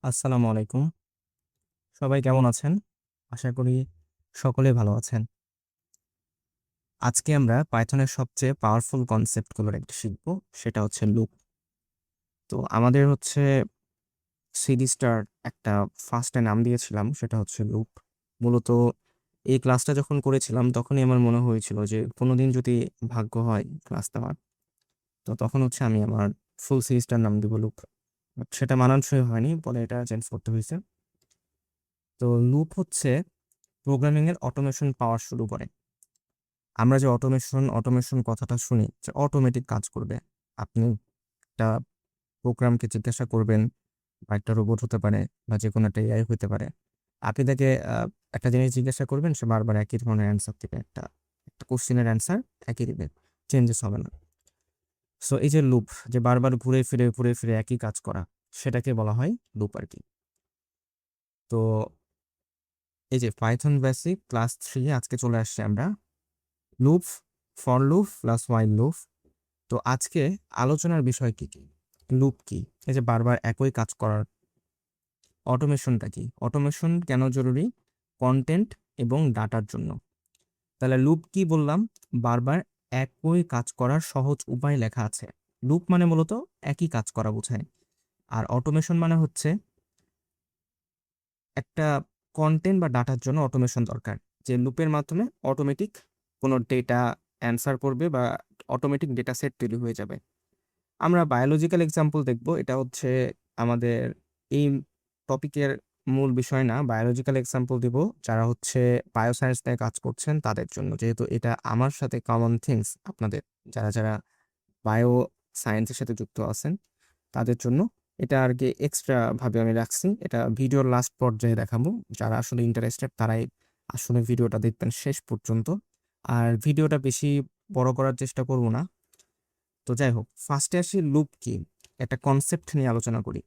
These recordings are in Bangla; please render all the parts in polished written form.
আসসালামু আলাইকুম। সবাই কেমন আছেন? আশা করি সকলে ভালো আছেন। আজকে আমরা পাইথনের সবচেয়ে পাওয়ারফুল কনসেপ্ট গুলোর একটা শিখব। সেটা হচ্ছে লুপ। তো আমাদের হচ্ছে সিরিজটার একটা ফার্স্ট এ নাম দিয়েছিলাম, সেটা হচ্ছে লুপ। মূলত এই ক্লাসটা যখন করেছিলাম তখনই আমার মনে হয়েছিল যে কোনোদিন যদি ভাগ্য হয় ক্লাস দেওয়ার, তো তখন হচ্ছে আমি আমার ফুল সিরিজটার নাম দিব লুপ। বাট সেটা মানানসই হয়নি, পরে এটা চেঞ্জ করতে হয়েছে। তো লুপ হচ্ছে প্রোগ্রামিং এর অটোমেশন পাওয়া শুরু করে। আমরা যে অটোমেশন অটোমেশন কথাটা শুনি যে অটোমেটিক কাজ করবে। আপনি একটা প্রোগ্রামকে জিজ্ঞাসা করবেন, বা একটা রোবট হতে পারে, বা যে কোনো একটা এআই হতে পারে। আপনি তাকে একটা জিনিস জিজ্ঞাসা করবেন, সে বারবার একই ধরনের অ্যান্সার দিবে। একটা একটা কোশ্চেনের অ্যান্সার একই দিবে, চেঞ্জেস হবে না। সো এই যে লুপ, যে বারবার ঘুরে ফিরে ঘুরে ফিরে একই কাজ করা, সেটাকে বলা হয় লুপ আর কি। তো এই যে পাইথন বেসিক ক্লাস 3 আজকে চলে আসছে আমরা। Loop, for loop plus while loop. তো আজকে আলোচনার বিষয় কি কি? লুপ কি, এই যে বারবার একই কাজ করার। অটোমেশনটা কি, অটোমেশন কেন জরুরি? কন্টেন্ট এবং ডাটার জন্য। তাহলে লুপ কি বললাম? বারবার একই কাজ করার সহজ উপায় লেখা আছে। লুপ মানে মূলত একই কাজ করা বোঝায়। আর অটোমেশন মানে হচ্ছে একটা কন্টেন্ট বা ডাটার জন্য অটোমেশন দরকার, যে লুপের মাধ্যমে অটোমেটিক কোনো ডেটা অ্যান্সার করবে বা অটোমেটিক ডেটা সেট তৈরি হয়ে যাবে। আমরা বায়োলজিক্যাল এক্সাম্পল দেখব। এটা হচ্ছে আমাদের এই টপিকের মূল বিষয় না। বায়োলজিক্যাল এক্সাম্পল দিব যারা হচ্ছে বায়োসায়েন্স নিয়ে কাজ করছেন তাদের জন্য, যেহেতু এটা আমার সাথে কমন থিংস। আপনাদের যারা যারা বায়ো সায়েন্সের সাথে যুক্ত আছেন তাদের জন্য এটা আর কি এক্সট্রা ভাবে আমি রাখছি। এটা ভিডিওর লাস্ট পর্যায়ে দেখাবো। যারা আসলে ইন্টারেস্টেড তারাই আসলে ভিডিওটা দেখবেন শেষ পর্যন্ত। আর ভিডিওটা বেশি বড় করার চেষ্টা করব না। তো যাই হোক, ফার্স্টে আসি লুপ কি, একটা কনসেপ্ট নিয়ে আলোচনা করি।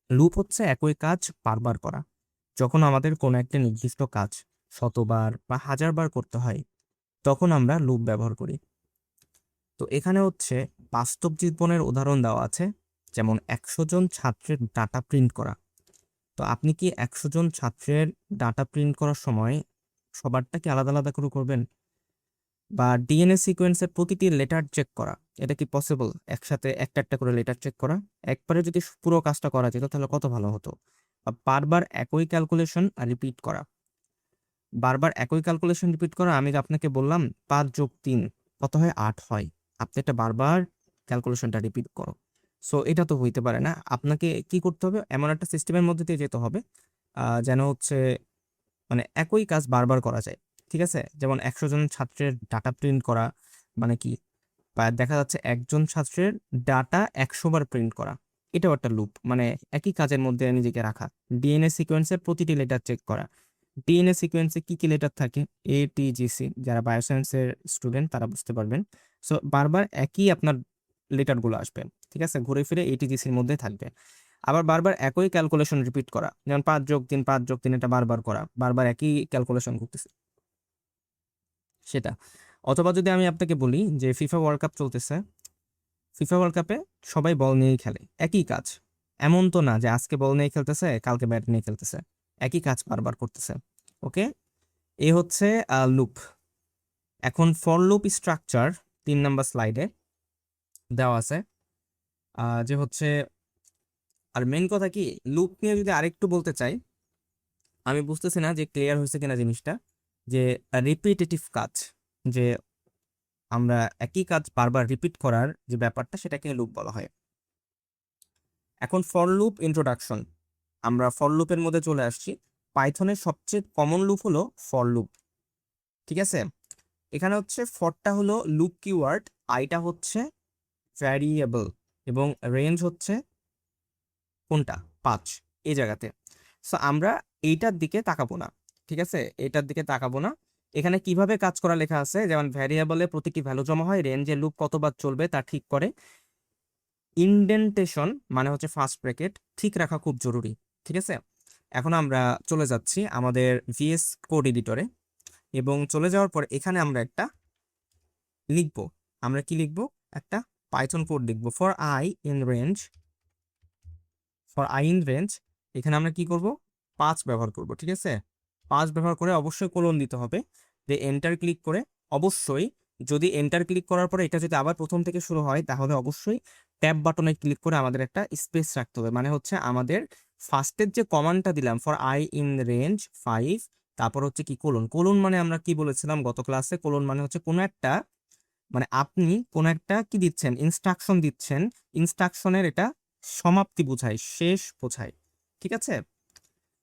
লুপ হচ্ছে একই কাজ বারবার করা। যখন আমাদের কোনো একটা নির্দিষ্ট কাজ শতবার বা হাজারবার করতে হয়, তখন আমরা লুপ ব্যবহার করি। তো এখানে হচ্ছে বাস্তব জীবনের উদাহরণ দেওয়া আছে, যেমন 100 জন ছাত্রের ডাটা প্রিন্ট করা। তো আপনি কি 100 জন ছাত্রের ডাটা প্রিন্ট করার সময় সবারটা কি আলাদা আলাদা করে করবেন? বা ডিএনএ সিকোয়েন্সের প্রতিটি লেটার চেক করা, এটা কি পসিবল একসাথে একটা একটা করে লেটার চেক করা? একবারে যদি পুরো কাজটা করা যেত তাহলে কত ভালো হতো। বা বারবার একই ক্যালকুলেশন রিপিট করা, বারবার একই ক্যালকুলেশন রিপিট করা। আমি যে আপনাকে বললাম 5+3 কত হয়? 8 হয়। আপনি এটা বারবার ক্যালকুলেশনটা রিপিট করো। সো এটা তো হইতে পারে না। আপনাকে কি করতে হবে? এমন একটা সিস্টেমের মধ্যে দিয়ে যেতে হবে যেন হচ্ছে মানে একই কাজ বারবার করা যায়। ঠিক আছে, যেমন 100 জন ছাত্রের ডাটা প্রিন্ট করা মানে কি, বা দেখা যাচ্ছে একজন ছাত্রের ডাটা 100 বার প্রিন্ট করা, এটাও একটা লুপ। মানে একই কাজের মধ্যে নিজেকে রাখা। ডিএনএ সিকোয়েন্সের প্রতিটি লেটার চেক করা। ডিএনএ সিকোয়েন্সে কি কি লেটার থাকে? ATGC, যারা বায়োসায়েন্সের স্টুডেন্ট তারা বুঝতে পারবেন। সো বারবার একই আপনার লেটারগুলো আসবে। ঠিক আছে, ঘুরে ফিরে ATGCর মধ্যে থাকবে। আবার বারবার একই ক্যালকুলেশন রিপিট করা, যেমন 5+3 এটা বারবার করা, বারবার একই ক্যালকুলেশন করতেছে সেটা। অথবা যদি আমি আপনাকে বলি যে ফিফা ওয়ার্ল্ড কাপ চলতেছে, ফিফা ওয়ার্ল্ড কাপে সবাই বল নিয়েই খেলে, একই কাজ। এমন তো না যে আজকে বল নিয়ে খেলতেছে কালকে ব্যাট নিয়ে খেলতেছে, একই কাজ বারবার করতেছে। ওকে, এ হচ্ছে লুপ। এখন ফর লুপ স্ট্রাকচার 3 নাম্বার স্লাইডে দেওয়া আছে। যে হচ্ছে, আর মেন কথা কি, লুপ নিয়ে যদি আরেকটু বলতে চাই, আমি বুঝতেছি না যে ক্লিয়ার হয়েছে কিনা জিনিসটা। যে রিপিটেটিভ কাজ, যে আমরা একই কাজ বারবার রিপিট করার যে ব্যাপারটা, সেটাকে লুপ বলা হয়। এখন ফর লুপ ইন্ট্রোডাকশন, আমরা ফর লুপের মধ্যে চলে আসছি। পাইথনের সবচেয়ে কমন লুপ হলো ফর লুপ। ঠিক আছে, এখানে হচ্ছে ফরটা হলো লুপ কিওয়ার্ড, আইটা হচ্ছে ভ্যারিয়েবল, এবং রেঞ্জ হচ্ছে কোনটা? 5, এই জায়গাতে। সো আমরা এইটার দিকে তাকাবো না। ঠিক আছে, এইটার দিকে তাকাবো না। এখানে কিভাবে কাজ করা লেখা আছে, যেমন ভ্যারিয়েবলে প্রতিটি ভ্যালু জমা হয়, রেঞ্জে লুপ কতবার চলবে তা ঠিক করে। ইনডেন্টেশন মানে হচ্ছে ফার্স্ট ব্র্যাকেট ঠিক রাখা খুব জরুরি। ঠিক আছে, এখন আমরা চলে যাচ্ছি আমাদের ভিএস কোড এডিটরে, এবং চলে যাওয়ার পর এখানে আমরা একটা লিখবো। আমরা কি লিখবো? একটা পাইথন কোড লিখবো। ফর আই ইন রেঞ্জ, এখানে আমরা কি করব, 5 ব্যবহার করব, ঠিক আছে। 5 ব্যবহার করে অবশ্যই কোলন দিতে হবে। যে এন্টার ক্লিক করে অবশ্যই, যদি এন্টার ক্লিক করার পরে এটা যদি আবার প্রথম থেকে শুরু হয়, তাহলে অবশ্যই ট্যাব বাটনে ক্লিক করে আমাদের একটা স্পেস রাখতে হবে। মানে হচ্ছে আমাদের ফার্স্টের যে কমান্ডটা দিলাম ফর আই ইন রেঞ্জ 5, তারপর হচ্ছে কি কোলন। কোলন মানে আমরা কি বলেছিলাম গত ক্লাসে, কোলন মানে হচ্ছে কোনো একটা, মানে আপনি কোন একটা কি দিচ্ছেন, ইনস্ট্রাকশন দিচ্ছেন, ইনস্ট্রাকশনের এটা সমাপ্তি বোঝায়, শেষ বোঝায়, ঠিক আছে।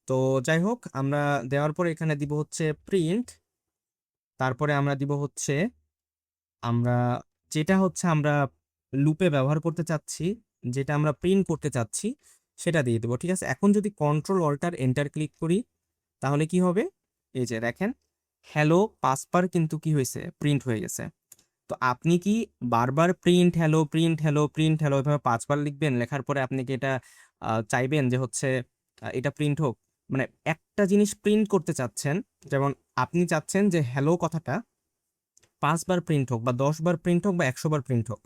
তো যাই হোক, আমরা দেওয়ার পরে এখানে দিব হচ্ছে প্রিন্ট, তারপরে আমরা দিব হচ্ছে আমরা যেটা হচ্ছে আমরা লুপে ব্যবহার করতে চাচ্ছি, যেটা আমরা প্রিন্ট করতে চাচ্ছি সেটা দিয়ে দেবো, ঠিক আছে। এখন যদি কন্ট্রোল অল্টার এন্টার ক্লিক করি, তাহলে কি হবে, এই যে দেখেন হ্যালো 5 বার কিন্তু কি হয়েছে, প্রিন্ট হয়ে গেছে। তো আপনি কি বারবার print hello print hello print hello এভাবে 5 বার লিখবেন? লেখার পরে আপনি কি এটা চাইবেন যে হচ্ছে এটা প্রিন্ট হোক? মানে একটা জিনিস প্রিন্ট করতে চাচ্ছেন, যেমন আপনি চাচ্ছেন যে হ্যালো কথাটা 5 বার প্রিন্ট হোক বা 10 বার প্রিন্ট হোক বা 100 বার প্রিন্ট হোক।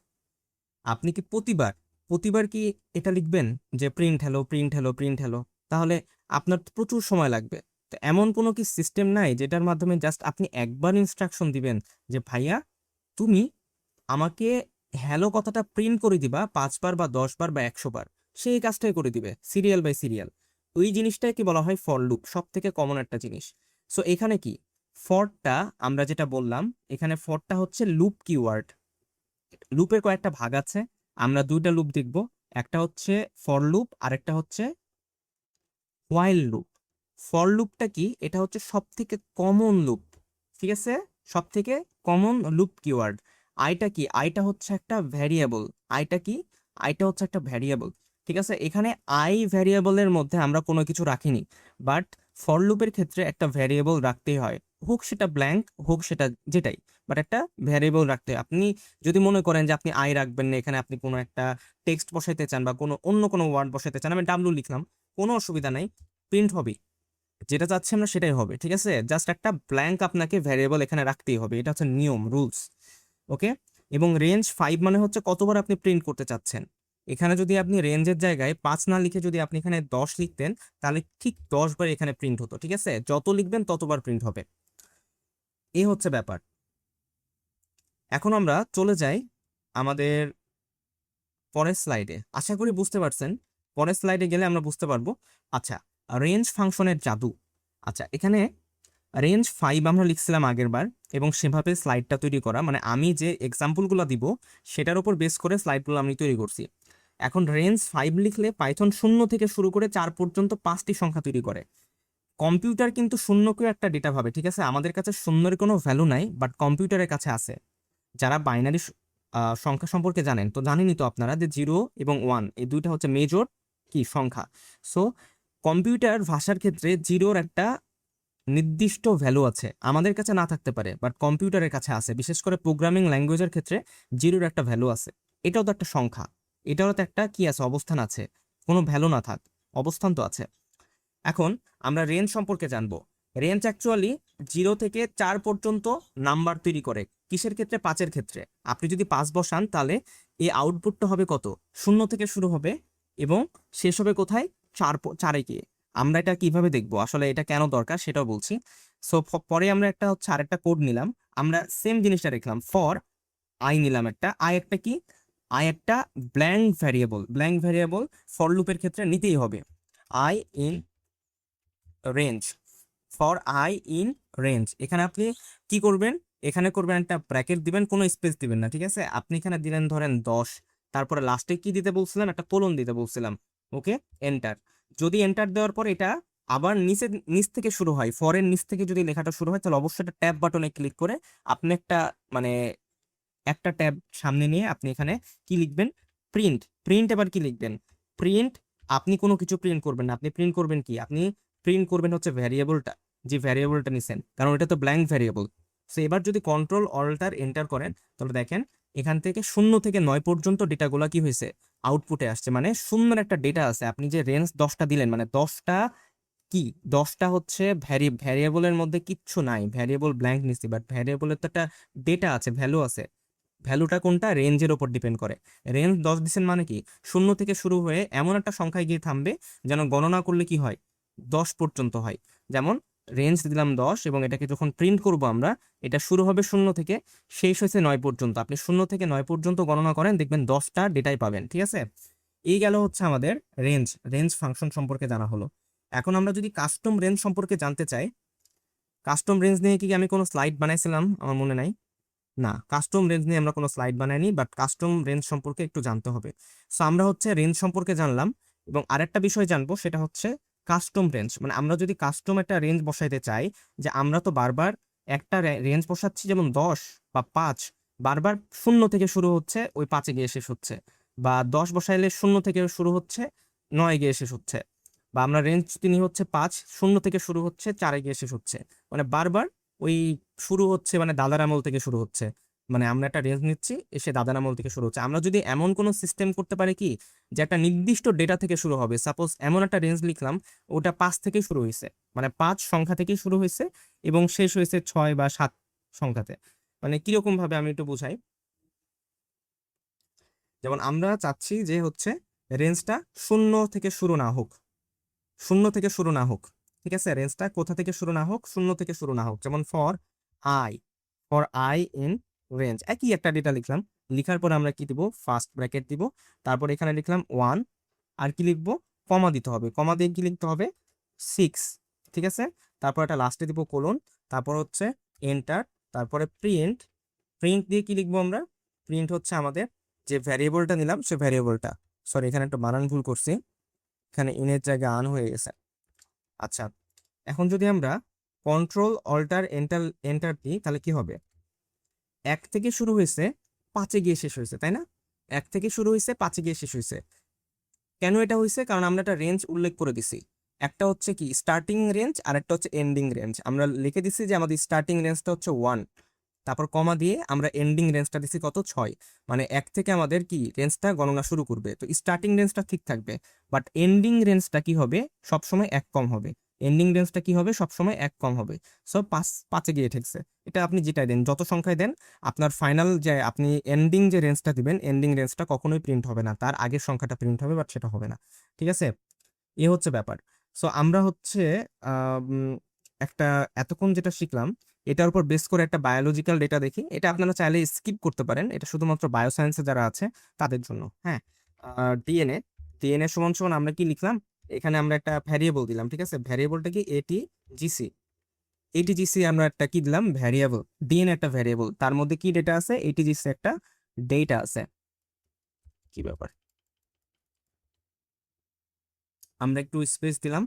আপনি কি প্রতিবার প্রতিবার কি এটা লিখবেন যে print hello print hello print hello? তাহলে আপনার তো প্রচুর সময় লাগবে। তো এমন কোনো কি সিস্টেম নাই যেটার মাধ্যমে জাস্ট আপনি একবার ইনস্ট্রাকশন দিবেন যে ভাইয়া তুমি আমাকে হ্যালো কথাটা প্রিন্ট করে দিবা 5 বার বা 10 বার বা 100 বার, সেই কাজটাই করে দিবে সিরিয়াল বাই সিরিয়াল। ওই জিনিসটাকে বলা হয় ফর লুপ, সব থেকে কমন একটা জিনিস। সো এখানে কি ফরটা, আমরা যেটা বললাম এখানে ফরটা হচ্ছে লুপ কিওয়ার্ড। লুপের কয়েকটা ভাগ আছে, আমরা 2টা লুপ দেখব, একটা হচ্ছে ফর লুপ আর একটা হচ্ছে হোয়াইল লুপ। ফর লুপটা কি, এটা হচ্ছে সব থেকে কমন লুপ, ঠিক আছে, সব থেকে কমন লুপ কিওয়ার্ড। আইটা কি, আইটা হচ্ছে একটা ভ্যারিয়েবল। আইটা কি, আইটা হচ্ছে একটা ভ্যারিয়েবল, ঠিক আছে। এখানে আই ভ্যারিয়েবলের মধ্যে আমরা কোনো কিছু রাখিনি, বাট ফর লুপের ক্ষেত্রে একটা ভ্যারিয়েবল রাখতেই হয়, হোক সেটা ব্ল্যাঙ্ক হোক সেটা যেটাই, বাট একটা ভ্যারিয়েবল রাখতে হয়। আপনি যদি মনে করেন যে আপনি আই রাখবেন না, এখানে আপনি কোনো একটা টেক্সট বসাইতে চান বা কোনো অন্য কোনো ওয়ার্ড বসাইতে চান, আমি ডাব্লু লিখলাম, কোনো অসুবিধা নাই, প্রিন্ট হবে, যেটা চাচ্ছি আমরা সেটাই হবে, ঠিক আছে। জাস্ট একটা ব্ল্যাঙ্ক আপনাকে ভ্যারিয়েবল এখানে রাখতেই হবে, এটা হচ্ছে নিয়ম, রুলস, ওকে। এবং রেঞ্জ 5 মানে হচ্ছে কতবার আপনি প্রিন্ট করতে চাচ্ছেন। এখানে যদি আপনি রেঞ্জের জায়গায় 5 না লিখে যদি আপনি এখানে 10 লিখতেন, তাহলে ঠিক 10 বার এখানে প্রিন্ট হতো, ঠিক আছে। যত লিখবেন ততবার প্রিন্ট হবে, এই হচ্ছে ব্যাপার। এখন আমরা চলে যাই আমাদের পরের স্লাইডে, আশা করি বুঝতে পারছেন। পরের স্লাইডে গেলে আমরা বুঝতে পারবো। আচ্ছা, রেঞ্জ ফাংশনের জাদু। আচ্ছা, এখানে রেঞ্জ 5 আমরা লিখছিলাম আগের বার, এবং সেভাবে স্লাইডটা তৈরি করা, মানে আমি যে এক্সাম্পলগুলো দিব সেটার উপর বেস করে স্লাইডগুলো আমি তৈরি করছি। এখন রেঞ্জ 5 লিখলে পাইথন 0 থেকে শুরু করে 4 পর্যন্ত 5টি সংখ্যা তৈরি করে। কম্পিউটার কিন্তু শূন্যকেও একটা ডেটা ভাবে, ঠিক আছে। আমাদের কাছে শূন্যের কোনো ভ্যালু নাই, বাট কম্পিউটারের কাছে আছে। যারা বাইনারি সংখ্যা সম্পর্কে জানেন, তো জানেনই তো আপনারা যে 0 এবং 1 এই দুইটা হচ্ছে মেজর কি সংখ্যা। সো কম্পিউটার ভাষার ক্ষেত্রে জিরোর একটা নির্দিষ্ট ভ্যালু আছে, আমাদের কাছে না থাকতে পারে, বাট কম্পিউটারের কাছে আছে। বিশেষ করে প্রোগ্রামিং ল্যাঙ্গুয়েজের ক্ষেত্রে জিরোর একটা ভ্যালু আছে। এটাও তো একটা সংখ্যা, এটারও তো একটা কি আছে, অবস্থান আছে। কোনো ভ্যালু না থাক, অবস্থান তো আছে। এখন আমরা রেঞ্জ সম্পর্কে জানবো। রেঞ্জ অ্যাকচুয়ালি 0 থেকে 4 পর্যন্ত নাম্বার তৈরি করে। কিসের ক্ষেত্রে? 5-এর ক্ষেত্রে। আপনি যদি 5 বসান তাহলে এই আউটপুটটা হবে কত, 0 থেকে শুরু হবে এবং শেষ হবে কোথায়, 4-এ গিয়ে। আমরা এটা কিভাবে দেখবো, আসলে এটা কেন দরকার সেটাও বলছি। সো পরে আমরা একটা হচ্ছে আরেকটা কোড নিলাম, আমরা সেম জিনিসটা লিখলাম, ফর আই নিলাম একটা, আই একটা কি, আই একটা blank variable. Blank variable for লুপের ক্ষেত্রে নিতেই হবে। I in range, for I in range. এখানে আপনি কি করবেন, এখানে করবেন একটা ব্র্যাকেট দিবেন, কোনো স্পেস দিবেন না, ঠিক আছে। আপনি এখানে দিলেন ধরেন 10, তারপরে লাস্টে কি দিতে বলছিলাম, একটা কোলন দিতে বলছিলাম, ওকে, এন্টার। যদি এন্টার দেওয়ার পর এটা আবার নিচ থেকে শুরু হয়, ফরের নিচ থেকে যদি লেখাটা শুরু হয়, তাহলে অবশ্যই একটা ট্যাব বাটনে ক্লিক করে আপনি একটা, মানে একটা ট্যাব সামনে নিয়ে আপনি এখানে কি লিখবেন, প্রিন্ট। প্রিন্ট এবার কি লিখবেন, প্রিন্ট, আপনি কোনো কিছু প্রিন্ট করবেন না, আপনি প্রিন্ট করবেন কি, আপনি প্রিন্ট করবেন হচ্ছে ভ্যারিয়েবলটা, যে ভ্যারিয়েবলটা নিছেন, কারণ এটা তো ব্ল্যাঙ্ক ভ্যারিয়েবল। সো এবার যদি কন্ট্রোল অল্টার এন্টার করেন, তাহলে দেখেন এখান থেকে 0 থেকে 9 পর্যন্ত ডেটাগুলো কি হয়েছে, আউটপুটে আসছে। মানে শূন্যের একটা ডেটা আছে। আপনি যে রেঞ্জ 10টা দিলেন, মানে 10টা কি, 10টা হচ্ছে ভ্যারিয়েবলের মধ্যে কিচ্ছু নাই, ভ্যারিয়েবল ব্ল্যাঙ্ক নিচ্ছি, বাট ভ্যারিয়েবলের তো একটা ডেটা আছে, ভ্যালু আছে। ভ্যালুটা কোনটা, রেঞ্জের ওপর ডিপেন্ড করে। রেঞ্জ 10 দিচ্ছেন মানে কি, 0 থেকে শুরু হয়ে এমন একটা সংখ্যায় গিয়ে থামবে যেন গণনা করলে কি হয়, 10 পর্যন্ত হয়। যেমন রেঞ্জ দিলাম 10 এবং এটাকে যখন প্রিন্ট করব আমরা, এটা শুরু হবে 0 থেকে, শেষ হয়েছে 9 পর্যন্ত। আপনি 0 থেকে 9 পর্যন্ত গণনা করেন, দেখবেন 10টা ডেটাই পাবেন। ঠিক আছে, এই গেল হচ্ছে আমাদের রেঞ্জ রেঞ্জ ফাংশন সম্পর্কে জানা হলো। এখন আমরা যদি কাস্টম রেঞ্জ সম্পর্কে জানতে চাই, কাস্টম রেঞ্জ নিয়ে কি আমি কোনো স্লাইড বানাইছিলাম, আমার মনে নাই। না, কাস্টম রেঞ্জ নিয়ে আমরা কোনো স্লাইড বানাইনি, বাট কাস্টম রেঞ্জ সম্পর্কে একটু জানতে হবে। সো আমরা হচ্ছে রেঞ্জ সম্পর্কে জানলাম, এবং আরেকটা বিষয় জানবো, সেটা হচ্ছে কাস্টম রেঞ্জ। মানে আমরা যদি কাস্টম একটা রেঞ্জ বসাইতে চাই, যে আমরা তো বারবার একটা রেঞ্জ বসাচ্ছি, যেমন 10 বা 5, বারবার 0 থেকে শুরু হচ্ছে, ওই 5-এ গিয়ে শেষ হচ্ছে, বা 10 বসাইলে 0 থেকে শুরু হচ্ছে, 9 গিয়ে শেষ হচ্ছে, বা আমরা রেঞ্জ তিনি হচ্ছে 5, 0 থেকে শুরু হচ্ছে, 4-এ গিয়ে শেষ হচ্ছে। মানে বারবার ওই শুরু হচ্ছে, মানে দাদার আমল থেকে শুরু হচ্ছে। মানে আমরা একটা রেঞ্জ নিচ্ছি, এসে দাদার আমল থেকে শুরু হচ্ছে। আমরা যদি এমন কোনো সিস্টেম করতে পারি কি, যে একটা নির্দিষ্ট ডেটা থেকে শুরু হবে, সাপোজ এমন একটা রেঞ্জ লিখলাম, ওটা 5 থেকে শুরু হয়েছে, মানে 5 সংখ্যা থেকেই শুরু হয়েছে এবং শেষ হয়েছে 6 বা 7 সংখ্যাতে। মানে কিরকম ভাবে আমি একটু বুঝাই। যেমন আমরা চাচ্ছি যে হচ্ছে রেঞ্জটা 0 থেকে শুরু না হোক, 0 থেকে শুরু না হোক। ঠিক আছে, রেঞ্জটা কোথা থেকে শুরু না হোক, 0 থেকে শুরু না হোক। যেমন I for I in range, একই একটা ডেটা লিখলাম, লিখার পর আমরা কি দিব, ফার্স্ট ব্র্যাকেট দিব, তারপর এখানে লিখলাম 1, আর কি লিখবো, কমা দিতে হবে, কমা দিয়ে কি লিখতে হবে, 6। ঠিক আছে, তারপর একটা লাস্টে দিব কোলন, তারপর হচ্ছে এন্টার, তারপরে প্রিন্ট। প্রিন্ট দিয়ে কি লিখবো আমরা, প্রিন্ট হচ্ছে আমাদের যে ভ্যারিয়েবলটা নিলাম, সে ভ্যারিয়েবলটা, সরি এখানে একটা বানান ভুল করছি, এখানে ইনের জায়গায় আন হয়ে গেছে। আচ্ছা, এখন যদি আমরা কন্ট্রোল অল্টার এন্টার এন্টার দিই, তাহলে কি হবে, 1 থেকে শুরু হয়েছে, 5-এ গিয়ে শেষ হয়েছে, তাই না? 1 থেকে শুরু হয়েছে, 5-এ গিয়ে শেষ হয়েছে। কেন এটা হয়েছে, কারণ আমরা একটা রেঞ্জ উল্লেখ করে দিছি। একটা হচ্ছে কি স্টার্টিং রেঞ্জ, আর একটা হচ্ছে এন্ডিং রেঞ্জ। আমরা লিখে দিছি যে আমাদের স্টার্টিং রেঞ্জটা হচ্ছে 1, তারপর কমা দিয়ে আমরা এন্ডিং রেঞ্জটা দিছি কত, 6। মানে 1 থেকে আমাদের কি রেঞ্জটা গণনা শুরু করবে, তো স্টার্টিং রেঞ্জটা ঠিক থাকবে, বাট এন্ডিং রেঞ্জটা কি হবে, সবসময় 1 কম হবে। এন্ডিং রেঞ্জটা কি হবে, সবসময় 1 কম হবে। সো 5-5-এ গিয়ে ঠেকছে। এটা আপনি যেটাই দেন, যত সংখ্যায় দেন, আপনার ফাইনাল যে আপনি এন্ডিং যে রেঞ্জটা দিবেন, এন্ডিং রেঞ্জটা কখনোই প্রিন্ট হবে না, তার আগের সংখ্যাটা প্রিন্ট হবে, বাট সেটা হবে না। ঠিক আছে, এ হচ্ছে ব্যাপার। সো আমরা হচ্ছে একটা এতক্ষণ যেটা শিখলাম, এটার উপর বেস করে একটা বায়োলজিক্যাল ডেটা দেখি। এটা আপনারা চাইলে স্কিপ করতে পারেন, এটা শুধুমাত্র বায়োসায়েন্সে যারা আছে তাদের জন্য। হ্যাঁ, ডিএনএ, ডিএনএ সমান সমান আমরা কি লিখলাম, এখানে আমরা একটা ভ্যারিয়েবল দিলাম। ঠিক আছে, ভ্যারিয়েবলটা কি এটিজিসি, এটিজিসি আমরা একটা কি দিলাম, ভ্যারিয়েবল। ডিএনএ একটা ভ্যারিয়েবল, তার মধ্যে কি ডেটা আছে, এটিজিসি একটা ডেটা আছে। কি ব্যাপার, আমরা একটু স্পেস দিলাম,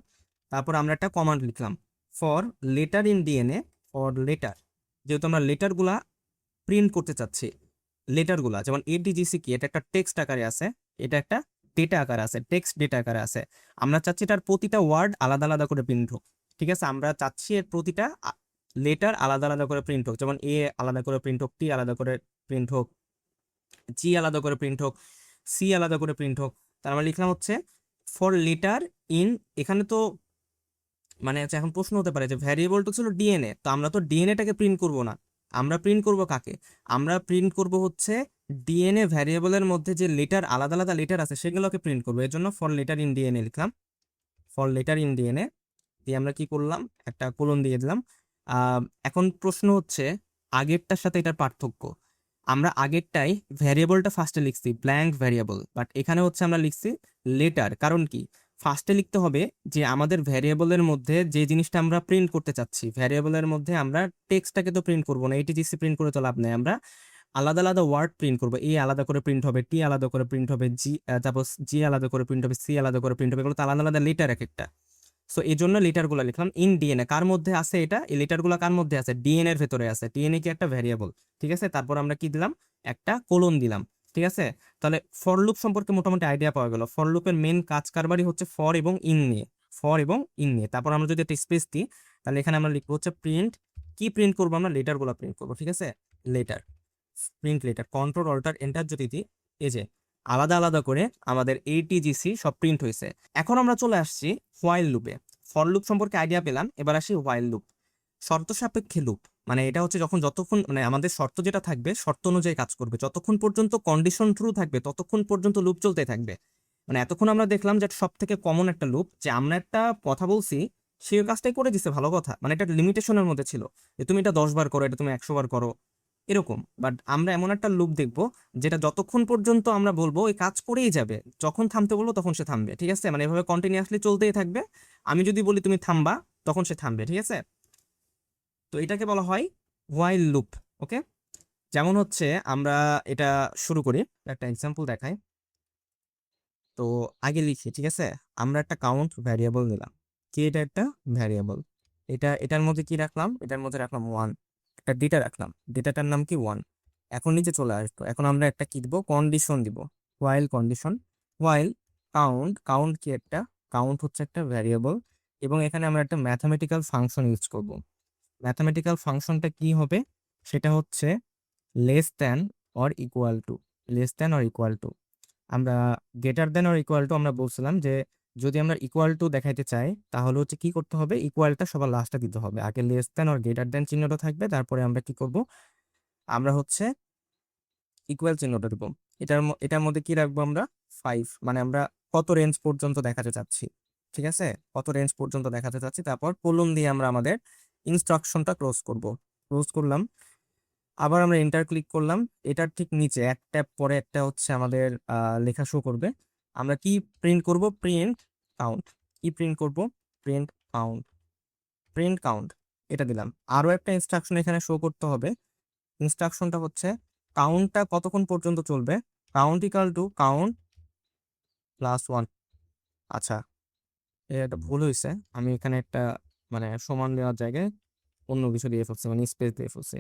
তারপর আমরা একটা কমান্ড লিখলাম, for letter in DNA, for letter, যেহেতু আমরা লেটারগুলা প্রিন্ট করতে চাচ্ছি, লেটারগুলা যেমন এটিজিসি কি, এটা একটা টেক্সট আকারে আছে, এটা একটা ডেটা আকারে আছে, টেক্সট ডেটা আকারে আছে। আমরা চাচ্ছি এটার প্রতিটা ওয়ার্ড আলাদা আলাদা করে প্রিন্ট হোক। ঠিক আছে, আমরা চাচ্ছি এর প্রতিটা লেটার আলাদা আলাদা করে প্রিন্ট হোক, যেমন এ আলাদা করে প্রিন্ট হোক, টি আলাদা করে প্রিন্ট হোক, জি আলাদা করে প্রিন্ট হোক, সি আলাদা করে প্রিন্ট হোক। তার আমরা লিখলাম হচ্ছে ফর লেটার ইন, এখানে তো মানে হচ্ছে এখন প্রশ্ন হতে পারে যে ভ্যারিয়েবলটা ছিল ডিএনএ, তো আমরা তো ডিএনএটাকে প্রিন্ট করব না, আমরা প্রিন্ট করব কাকে, আমরা প্রিন্ট করব হচ্ছে ডিএনএ ভ্যারিয়েবলের মধ্যে যে লেটার, আলাদা আলাদা লেটার আছে, সেগুলোকে প্রিন্ট করবো। এর জন্য ফর লেটার ইন ডিএনএ লিখলাম, ফর লেটার ইন ডিএনএ দিয়ে আমরা কি করলাম, একটা কোলন দিয়ে দিলাম। এখন প্রশ্ন হচ্ছে আগেরটার সাথে এটার পার্থক্য। আমরা আগেরটাই ভ্যারিয়েবলটা ফার্স্টে লিখছি ব্ল্যাঙ্ক ভ্যারিয়েবল, বাট এখানে হচ্ছে আমরা লিখছি লেটার। কারণ কি, ফার্স্টে লিখতে হবে যে আমাদের ভ্যারিয়েবলের মধ্যে যে জিনিসটা আমরা প্রিন্ট করতে চাচ্ছি, ভ্যারিয়েবলের মধ্যে আমরা টেক্সটটাকে তো প্রিন্ট করবো না, এটিজিসি প্রিন্ট করে তো লাভ নেই, আমরা আলাদা আলাদা ওয়ার্ড প্রিন্ট করবো। এ আলাদা করে প্রিন্ট হবে, টি আলাদা করে প্রিন্ট হবে, তারপর জি আলাদা করে প্রিন্ট হবে, সি আলাদা করে প্রিন্ট হবে, এগুলো তো আলাদা আলাদা লেটার এক একটা। সো এই জন্য লেটারগুলো লিখলাম ইন ডিএনএ। কার মধ্যে আছে এটা, এই লেটারগুলো কার মধ্যে আছে, ডিএনএ এর ভেতরে আছে। ডিএনএ কি একটা ভ্যারিয়েবল। ঠিক আছে, তারপর আমরা কি দিলাম, একটা কোলন দিলাম। ঠিক আছে, তাহলে ফর লুপ সম্পর্কে মোটামুটি আইডিয়া পাওয়া গেল। ফর লুপের মেন কাজ কারবারই হচ্ছে ফর এবং ইন নিয়ে, ফর এবং ইন নিয়ে। তারপর আমরা যদি একটা স্পেস দিই, তাহলে এখানে আমরা লিখবো হচ্ছে প্রিন্ট, কি প্রিন্ট করবো, আমরা লেটারগুলো প্রিন্ট করবো। ঠিক আছে, letter, print letter, control alter enter যদি দিই, এই যে আলাদা আলাদা করে আমাদের এটিজিসি সব প্রিন্ট হয়েছে। এখন আমরা চলে আসছি হোয়াইল লুপে। ফর লুপ সম্পর্কে আইডিয়া পেলাম, এবার আসি হোয়াইল লুপ, শর্ত সাপেক্ষে লুপ। মানে এটা হচ্ছে যতক্ষণ মানে আমাদের শর্ত যেটা থাকবে শর্ত অনুযায়ী কাজ করবে, যতক্ষণ পর্যন্ত কন্ডিশন ট্রু থাকবে ততক্ষণ পর্যন্ত লুপ চলতে থাকবে। মানে এতক্ষণ আমরা দেখলাম যে সব থেকে কমন একটা লুপ, যে আমরা একটা কথা বলছি সে কাজটাই করে দিছে, ভালো কথা, মানে এটা লিমিটেশনের মধ্যে ছিল যে তুমি এটা 10 বার করো, এটা তুমি 100 বার করো, এরকম। বাট আমরা এমন একটা লুপ দেখবো যেটা যতক্ষণ পর্যন্ত আমরা বলবো এই কাজ করেই যাবে, যখন থামতে বলবো তখন সে থামবে, ঠিক আছে? মানে এভাবে কন্টিনিউয়াসলি চলতেই থাকবে। আমি যদি বলি তুমি থামবা, তখন সে থামবে, ঠিক আছে? তো এটাকে বলা হয় হোয়াইল লুপ। ওকে, যেমন হচ্ছে আমরা এটা শুরু করি, একটা এক্সাম্পল দেখাই। তো আগে লিখি, ঠিক আছে? আমরা একটা কাউন্ট ভ্যারিয়েবল নিলাম, কি এটা একটা ভ্যারিয়েবল, এটার মধ্যে কি রাখলাম, এটার মধ্যে রাখলাম 1, একটা ডেটা রাখলাম, ডেটাটার নাম কি 1। এখন নিচে চলে আসতো, এখন আমরা একটা কি দিব, কন্ডিশন দিব, while condition. While count, count কি একটা, কাউন্ট হচ্ছে একটা ভ্যারিয়েবল, এবং এখানে আমরা একটা ম্যাথামেটিক্যাল ফাংশন ইউজ করব। ম্যাথামেটিক্যাল ফাংশনটা কি হবে, সেটা হচ্ছে less than or equal to, less than or equal to. আমরা greater then or equal to আমরা বলছিলাম যে যদি আমরা ইকুয়াল টু দেখাইতে চাই তাহলে হচ্ছে কি করতে হবে, ইকুয়ালটা সবার লাস্টে দিতে হবে, আগে less than or greater than চিহ্নটা থাকবে, তারপরে আমরা কি করব, আমরা হচ্ছে ইকুয়াল চিহ্নটা দেবো। এটার মধ্যে কি রাখবো আমরা, 5, মানে আমরা কত রেঞ্জ পর্যন্ত দেখাতে চাচ্ছি, ঠিক আছে? কত রেঞ্জ পর্যন্ত দেখাতে চাচ্ছি, তারপর কোলন দিয়ে আমরা আমাদের ইনস্ট্রাকশনটা ক্লোজ করব। ক্লোজ করলাম, আবার আমরা এন্টার ক্লিক করলাম। এটার ঠিক নিচে এক ট্যাব পরে একটা হচ্ছে আমাদের লেখা শো করবে। আমরা কি প্রিন্ট করব, প্রিন্ট কাউন্ট। কি প্রিন্ট করব, প্রিন্ট কাউন্ট, প্রিন্ট কাউন্ট, এটা দিলাম। আরো একটা ইনস্ট্রাকশন এখানে শো করতে হবে, ইনস্ট্রাকশনটা হচ্ছে কাউন্টটা কতক্ষণ পর্যন্ত চলবে, কাউন্ট ইকাল টু কাউন্ট +1। আচ্ছা, এটা ভুল হয়েছে, আমি এখানে একটা মানে সমান দেওয়ার জায়গায় অন্য কিছু দিয়ে ফেলছি, মানে স্পেস দিয়ে ফেলছি।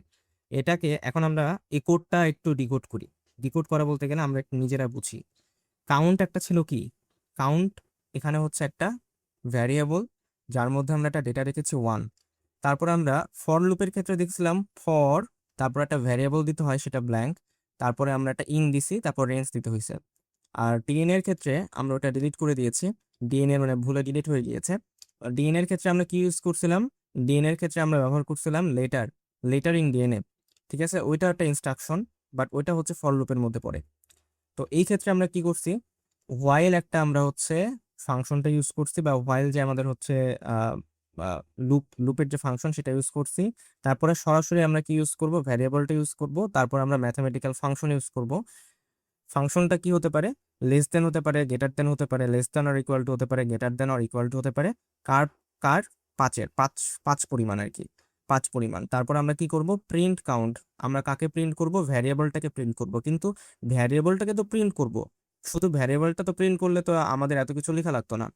এটাকে এখন আমরা এই কোডটা একটু ডিকোড করি। ডিকোড করা বলতে গেলে আমরা একটু নিজেরা বুঝি। কাউন্ট একটা ছিল কি, কাউন্ট এখানে হচ্ছে একটা ভ্যারিয়েবল যার মধ্যে আমরা একটা ডেটা রেখেছি 1। তারপর আমরা ফর লুপের ক্ষেত্রে দেখছিলাম ফর, তারপর একটা ভ্যারিয়েবল দিতে হয় সেটা ব্ল্যাঙ্ক, তারপরে আমরা একটা ইন দিছি, তারপর রেঞ্জ দিতে হয়েছে। আর ডিএন এর ক্ষেত্রে আমরা ওটা ডিলিট করে দিয়েছি, ডিএন এর মানে ভুলে ডিলিট হয়ে গিয়েছে। ডিএন এর ক্ষেত্রে আমরা কি ইউজ করছিলাম, ডিএন এর ক্ষেত্রে আমরা ব্যবহার করছিলাম লেটার, লেটারিং ডিএনএ, ঠিক আছে? ওইটা একটা ইনস্ট্রাকশন, বাট ওইটা হচ্ছে ফর লুপের মধ্যে পড়ে। তো এই ক্ষেত্রে আমরা কি করছি, হোয়াইল একটা আমরা হচ্ছে ফাংশনটা ইউজ করছি, বা হোয়াইল যে আমাদের হচ্ছে লুপের যে ফাংশন সেটা ইউজ করছি। তারপরে সরাসরি আমরা কি ইউজ করব, ভ্যারিয়েবলটা ইউজ করব, তারপর আমরা ম্যাথামেটিক্যাল ফাংশন ইউজ করব। ফাংশনটা কি হতে পারে, লেস দেন হতে পারে, গ্রেটার দেন হতে পারে, less than or equal two হতে পারে, greater then or equal two হতে পারে, কার কার পাঁচের, পাঁচ পাঁচ পরিমাণ আর কি, পাঁচ পরিমাণ। তারপর আমরা কি করব, প্রিন্ট কাউন্ট। আমরা কাকে প্রিন্ট করব, ভ্যারিয়েবলটাকে প্রিন্ট করব। কিন্তু ভ্যারিয়েবলটাকে তো প্রিন্ট করব, শুধু ভ্যারিয়েবলটা তো প্রিন্ট করলে তো আমাদের এত কিছু লেখা লাগতো না,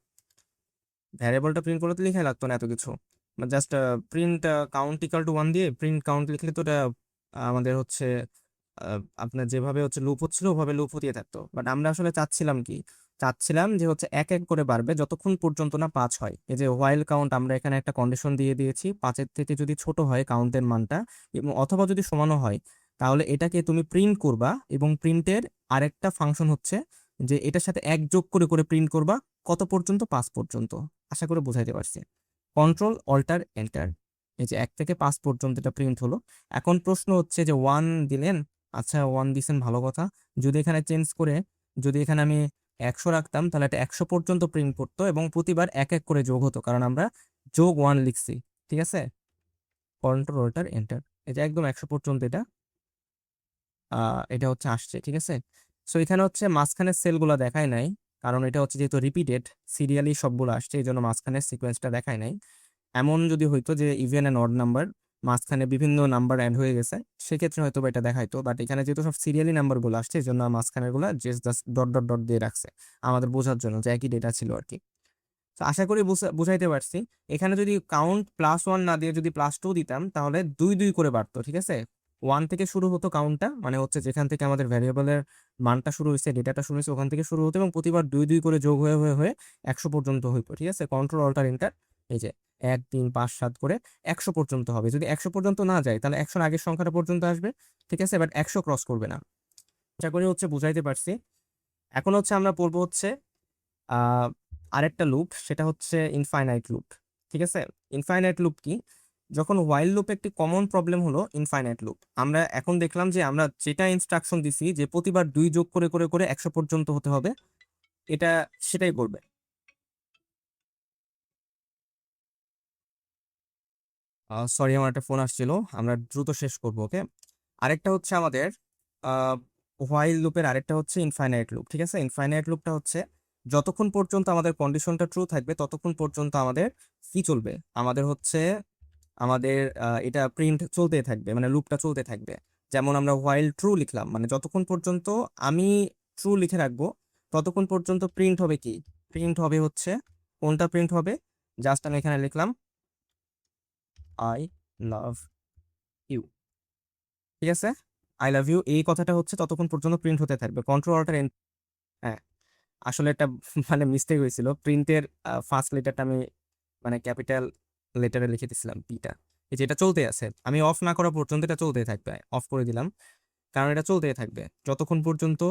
ভ্যারিয়েবলটা প্রিন্ট করলে তো লেখাই লাগতো না এত কিছু। Just print count equal to 1 দিয়ে প্রিন্ট কাউন্ট লিখলে তো এটা আমাদের হচ্ছে আপনার যেভাবে হচ্ছে লুপ হচ্ছিল ওভাবে লুপ হতে থাকতো। বাট আমরা আসলে চাচ্ছিলাম কি, চাচ্ছিলাম যে হচ্ছে এক এক করে বাড়বে যতক্ষণ পর্যন্ত না 5 হয়। এই যে হোয়াইল কাউন্ট আমরা এখানে একটা কন্ডিশন দিয়ে দিয়েছি, 5-এর থেকে যদি ছোট হয় কাউন্টের মানটা এবং অথবা যদি সমানও হয়, তাহলে এটাকে তুমি প্রিন্ট করবা, এবং প্রিন্টের আরেকটা ফাংশন হচ্ছে যে এটার সাথে এক যোগ করে করে প্রিন্ট করবা কত পর্যন্ত, 5 পর্যন্ত। আশা করে বোঝাইতে পারছি। কন্ট্রোল অল্টার এন্টার, এই যে 1 থেকে 5 পর্যন্ত এটা প্রিন্ট হলো। এখন প্রশ্ন হচ্ছে যে 1 দিলেন, আচ্ছা 1 দিছেন, ভালো কথা। যদি এখানে চেঞ্জ করে, যদি এখানে আমি 100 রাখতাম তাহলে এটা 100 পর্যন্ত প্রিন্ট করতো এবং প্রতিবার এক এক করে যোগ হতো, কারণ আমরা যোগ 1 লিখছি, ঠিক আছে? কন্ট্রোল অল্টার এন্টার, এটা একদম 100 পর্যন্ত এটা এটা হচ্ছে আসছে, ঠিক আছে? সো এখানে হচ্ছে মাঝখানের সেলগুলো দেখায় নাই, কারণ এটা হচ্ছে যেহেতু রিপিটেড সিরিয়ালি সবগুলো আসছে, এই জন্য মাঝখানের সিকোয়েন্সটা দেখায় নাই। এমন যদি হইতো যে ইভেন অ্যান্ড অড নাম্বার, মাঝখানে বিভিন্ন নাম্বার অ্যাড হয়ে গেছে, সেক্ষেত্রে হয়তো বা এটা দেখাইতো। বাট এখানে যেহেতু সব সিরিয়ালি নাম্বারগুলো আসছে এই জন্য মাঝখানের গুলো জাস্ট ডট ডট ডট দিয়ে রাখছে আমাদের বোঝার জন্য যে একই ডেটা ছিল আর কি। তো আশা করি বুঝাইতে পারছি। এখানে যদি কাউন্ট +1 না দিয়ে যদি +2 দিতাম তাহলে 2 2 করে বাড়তো, ঠিক আছে? 1 থেকে শুরু হতো কাউন্টটা, মানে হচ্ছে যেখান থেকে আমাদের ভ্যারিয়েবলের মানটা শুরু হয়েছে, ডেটাটা শুরু হয়েছে, ওখান থেকে শুরু হতো এবং প্রতিবার 2 2 করে যোগ হয়ে হয়ে হয়ে 100 পর্যন্ত হইতো, ঠিক আছে? কন্ট্রোল অল্টার এন্টার, এই যে 1 3 5 7 করে 100 পর্যন্ত হবে। যদি 100 পর্যন্ত না যায় তাহলে 100 আগের সংখ্যাটা পর্যন্ত আসবে, ঠিক আছে? বাট 100 ক্রস করবে না। আশা করি হচ্ছে বুঝাইতে পারছি। এখন হচ্ছে আমরা পড়বো হচ্ছে আহ আরেকটা লুপ, সেটা হচ্ছে ইনফাইনাইট লুপ, ঠিক আছে? ইনফাইনাইট লুপ কি, যখন হোয়াইল লুপ একটি কমন প্রবলেম হলো ইনফাইনাইট লুপ। আমরা এখন দেখলাম যে আমরা যেটা ইনস্ট্রাকশন দিছি যে প্রতিবার 2 যোগ করে করে করে 100 পর্যন্ত হতে হবে, এটা সেটাই করবে। সরি, আমার একটা ফোন আসছিল, আমরা দ্রুত শেষ করবো, ওকে। আরেকটা হচ্ছে আমাদের হোয়াইল লুপের আরেকটা হচ্ছে ইনফাইনাইট লুপ, ঠিক আছে। ইনফাইনাইট লুপটা হচ্ছে যতক্ষণ পর্যন্ত আমাদের কন্ডিশনটা ট্রু থাকবে ততক্ষণ পর্যন্ত আমাদের কি চলবে, আমাদের হচ্ছে আমাদের এটা প্রিন্ট চলতেই থাকবে, মানে লুপটা চলতে থাকবে। যেমন আমরা হোয়াইল ট্রু লিখলাম, মানে যতক্ষণ পর্যন্ত আমি ট্রু লিখে রাখবো ততক্ষণ পর্যন্ত প্রিন্ট হবে কি, প্রিন্ট হবে হচ্ছে কোনটা প্রিন্ট হবে, জাস্ট আমি এখানে লিখলাম আই লাভ ইউ, ঠিক আছে। আই লাভ ইউ এই কথাটা হচ্ছে ততক্ষণ পর্যন্ত প্রিন্ট হতে থাকবে। কন্ট্রোল অল্টার এন, হ্যাঁ, আসলে একটা মানে মিস্টেক হয়েছিল, প্রিন্টের ফার্স্ট লেটারটা আমি মানে ক্যাপিটাল লেটারে লিখে দিছিলাম পিটা। এই যে এটা চলতে আছে, আমি অফ না করা পর্যন্ত এটা চলতেই থাকবে, অফ করে দিলাম, কারণ এটা চলতেই থাকবে যতক্ষণ পর্যন্ত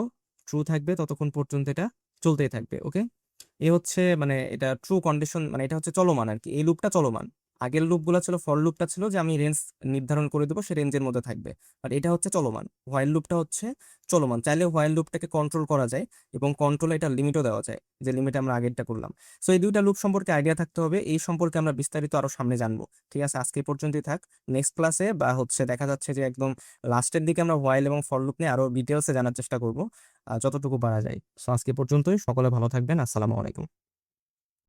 ট্রু থাকবে ততক্ষণ পর্যন্ত এটা চলতেই থাকবে, ওকে। এ হচ্ছে মানে এটা ট্রু কন্ডিশন, মানে এটা হচ্ছে চলমান আর কি, এই লুপটা চলমান। আগের লুপগুলো ছিল, ফর লুপটা ছিল যে আমি রেঞ্জ নির্ধারণ করে দেবো, সে রেঞ্জের মধ্যে থাকবে। বাট এটা হচ্ছে চলমান, হোয়াইল লুপটা হচ্ছে চলমান। চাইলে হোয়াইল লুপটাকে কন্ট্রোল করা যায় এবং কন্ট্রোলে এটা লিমিটও দেওয়া যায়, যে লিমিট আমরা আগেরটা করলাম। সো এই দুইটা লুপ সম্পর্কে আইডিয়া থাকতে হবে, এই সম্পর্কে আমরা বিস্তারিত আরো সামনে জানবো। ঠিক আছে, আজকে এই পর্যন্তই থাক। নেক্সট ক্লাসে বা হচ্ছে দেখা যাচ্ছে যে একদম লাস্টের দিকে আমরা হোয়াইল এবং ফর লুপ নিয়ে আরো ডিটেলসে জানার চেষ্টা করবো, যতটুকু পারা যায়। সো আজকে এ পর্যন্তই, সকলে ভালো থাকবেন, আসসালামু আলাইকুম।